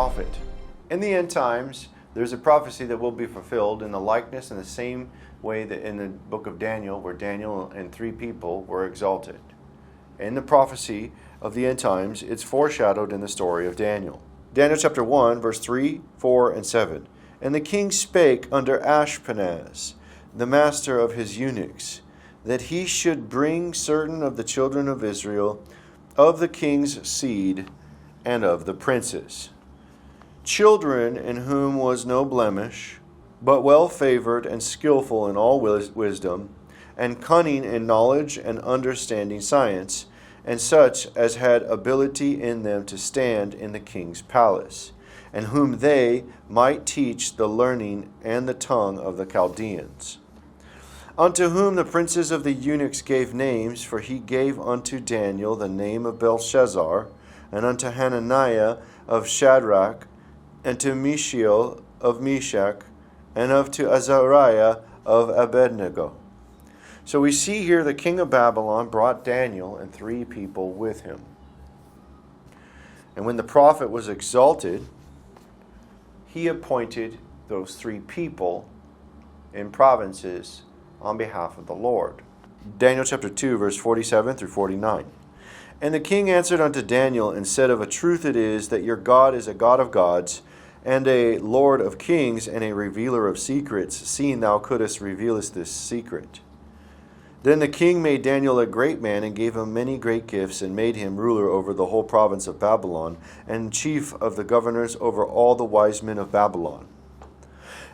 prophet. In the end times, there's a prophecy that will be fulfilled in the likeness in the same way that in the book of Daniel, where Daniel and 3 people were exalted. In the prophecy of the end times, it's foreshadowed in the story of Daniel. Daniel chapter 1, verse 3, 4, and 7. And the king spake unto Ashpenaz, the master of his eunuchs, that he should bring certain of the children of Israel, of the king's seed, and of the princes, children in whom was no blemish, but well favored and skillful in all wisdom, and cunning in knowledge and understanding science, and such as had ability in them to stand in the king's palace, and whom they might teach the learning and the tongue of the Chaldeans. Unto whom the princes of the eunuchs gave names, for he gave unto Daniel the name of Belshazzar, and unto Hananiah of Shadrach, and to Mishael of Meshach, and to Azariah of Abednego. So we see here the king of Babylon brought Daniel and 3 people with him. And when the prophet was exalted, he appointed those 3 people in provinces on behalf of the Lord. Daniel chapter 2, verse 47 through 49. And the king answered unto Daniel and said, Of a truth it is that your God is a God of gods, and a Lord of kings, and a revealer of secrets, seeing thou couldst revealest this secret. Then the king made Daniel a great man, and gave him many great gifts, and made him ruler over the whole province of Babylon, and chief of the governors over all the wise men of Babylon.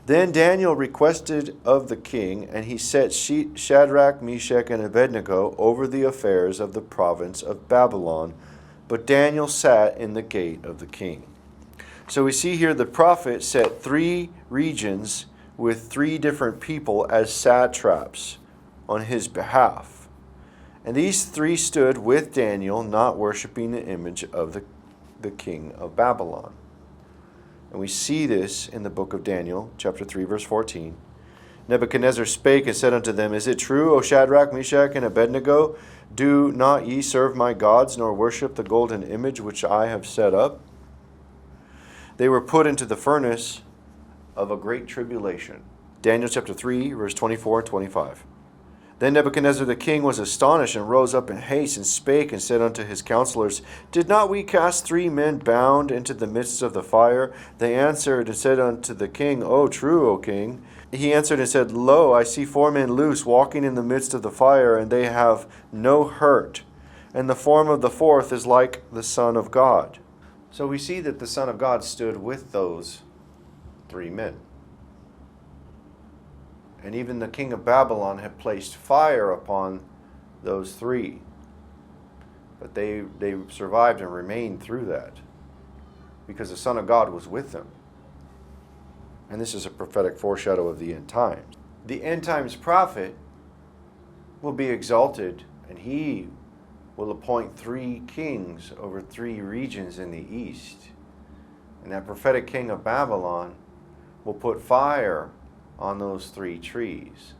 Then Daniel requested of the king, and he set Shadrach, Meshach, and Abednego over the affairs of the province of Babylon. But Daniel sat in the gate of the king. So we see here the prophet set 3 regions with 3 different people as satraps on his behalf. And these 3 stood with Daniel, not worshiping the image of the king of Babylon. And we see this in the book of Daniel, chapter 3, verse 14. Nebuchadnezzar spake and said unto them, Is it true, O Shadrach, Meshach, and Abednego? Do not ye serve my gods, nor worship the golden image which I have set up? They were put into the furnace of a great tribulation. Daniel chapter 3, verse 24 and 25. Then Nebuchadnezzar the king was astonished, and rose up in haste, and spake, and said unto his counselors, Did not we cast 3 men bound into the midst of the fire? They answered and said unto the king, O true, O king. He answered and said, Lo, I see 4 men loose, walking in the midst of the fire, and they have no hurt. And the form of the 4th is like the Son of God. So we see that the Son of God stood with those 3 men. And even the king of Babylon had placed fire upon those 3. But they survived and remained through that, because the Son of God was with them. And this is a prophetic foreshadow of the end times. The end times prophet will be exalted, and he will appoint 3 kings over 3 regions in the east. And that prophetic king of Babylon will put fire on those 3 trees.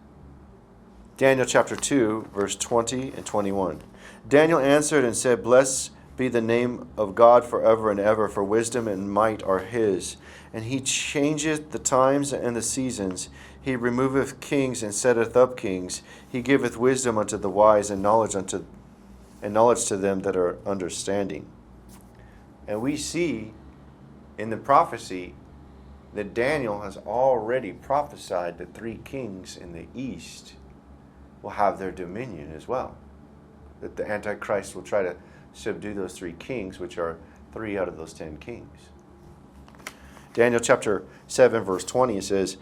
Daniel chapter 2, verse 20 and 21. Daniel answered and said, Blessed be the name of God forever and ever, for wisdom and might are his. And he changeth the times and the seasons. He removeth kings and setteth up kings. He giveth wisdom unto the wise, and knowledge to them that are understanding. And we see in the prophecy that Daniel has already prophesied that 3 kings in the east will have their dominion as well. That the Antichrist will try to subdue those 3 kings, which are 3 out of those 10 kings. Daniel chapter 7, verse 20 says,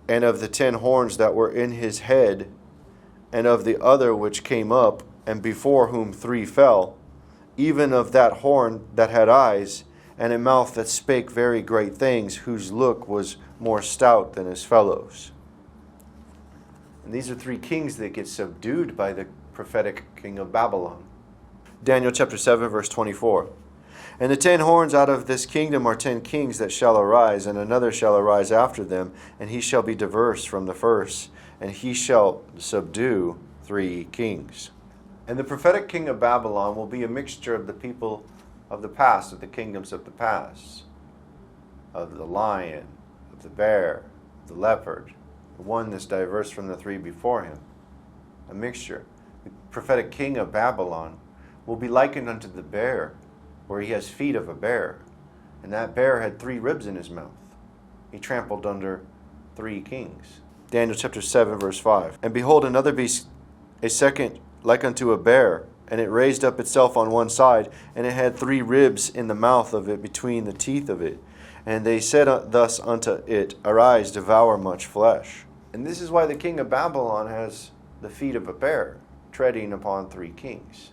And of the 10 horns that were in his head, and of the other which came up, and before whom 3 fell, even of that horn that had eyes, and a mouth that spake very great things, whose look was more stout than his fellows. And these are 3 kings that get subdued by the prophetic king of Babylon. Daniel chapter 7, verse 24. And the 10 horns out of this kingdom are 10 kings that shall arise, and another shall arise after them, and he shall be diverse from the first, and he shall subdue 3 kings. And the prophetic king of Babylon will be a mixture of the people of the past, of the kingdoms of the past. of the lion, of the bear, of the leopard, the one that's diverse from the three before him. A mixture. The prophetic king of Babylon will be likened unto the bear, where he has feet of a bear. And that bear had 3 ribs in his mouth. He trampled under 3 kings. Daniel chapter 7, verse 5. And behold, another beast, a second like unto a bear, and it raised up itself on one side, and it had 3 ribs in the mouth of it between the teeth of it. And they said thus unto it, Arise, devour much flesh. And this is why the king of Babylon has the feet of a bear, treading upon 3 kings.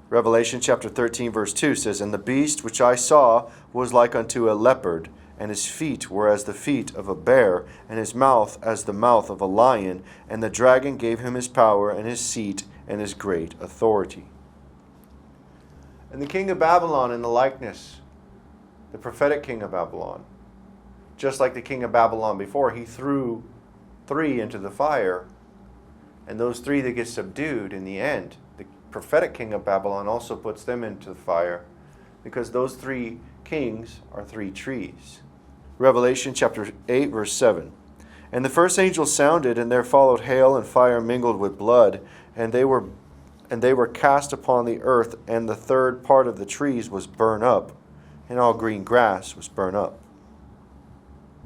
Revelation chapter 13, verse 2 says, And the beast which I saw was like unto a leopard, and his feet were as the feet of a bear, and his mouth as the mouth of a lion. And the dragon gave him his power, and his seat, and his great authority. And the king of Babylon in the likeness, the prophetic king of Babylon, just like the king of Babylon before, he threw 3 into the fire, and those 3 that get subdued in the end, the prophetic king of Babylon also puts them into the fire, because those 3 kings are 3 trees. Revelation chapter 8, verse 7. And the first angel sounded, and there followed hail and fire mingled with blood, and they were cast upon the earth, and the third part of the trees was burned up, and all green grass was burned up.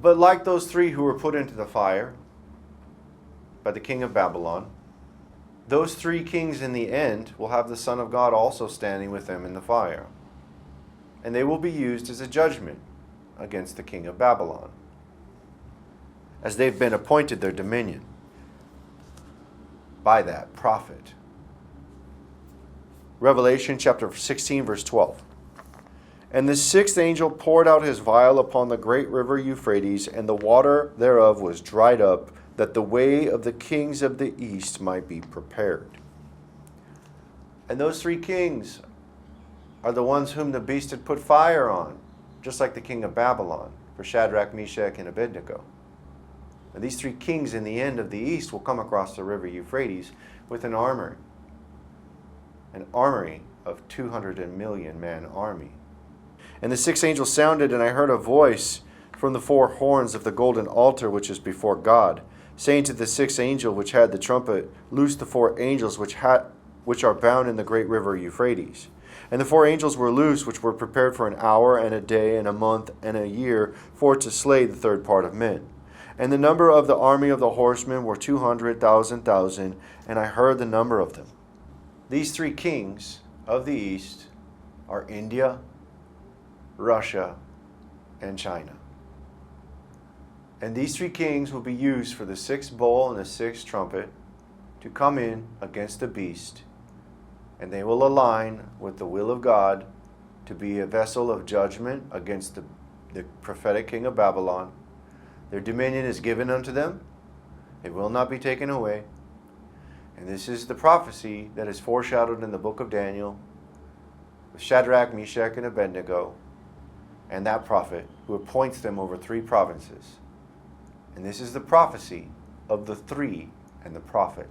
But like those 3 who were put into the fire by the king of Babylon, those 3 kings in the end will have the Son of God also standing with them in the fire. And they will be used as a judgment against the king of Babylon, as they've been appointed their dominion by that prophet. Revelation chapter 16, verse 12. And the 6th angel poured out his vial upon the great river Euphrates, and the water thereof was dried up, that the way of the kings of the east might be prepared. And those 3 kings are the ones whom the beast had put fire on, just like the king of Babylon, for Shadrach, Meshach, and Abednego. And these 3 kings in the end of the east will come across the river Euphrates with an armory of 200 million man army. And the 6th angel sounded, and I heard a voice from the 4 horns of the golden altar which is before God, saying to the 6th angel which had the trumpet, Loose the 4 angels which are bound in the great river Euphrates. And the 4 angels were loose, which were prepared for an hour, and a day, and a month, and a year, for to slay the third part of men. And the number of the army of the horsemen were 200,000, and I heard the number of them. These 3 kings of the east are India, Russia, and China. And these 3 kings will be used for the 6th bowl and the 6th trumpet to come in against the beast. And they will align with the will of God to be a vessel of judgment against the prophetic king of Babylon. Their dominion is given unto them. It will not be taken away. And this is the prophecy that is foreshadowed in the book of Daniel with Shadrach, Meshach, and Abednego, and that prophet who appoints them over 3 provinces. And this is the prophecy of the 3 and the prophet.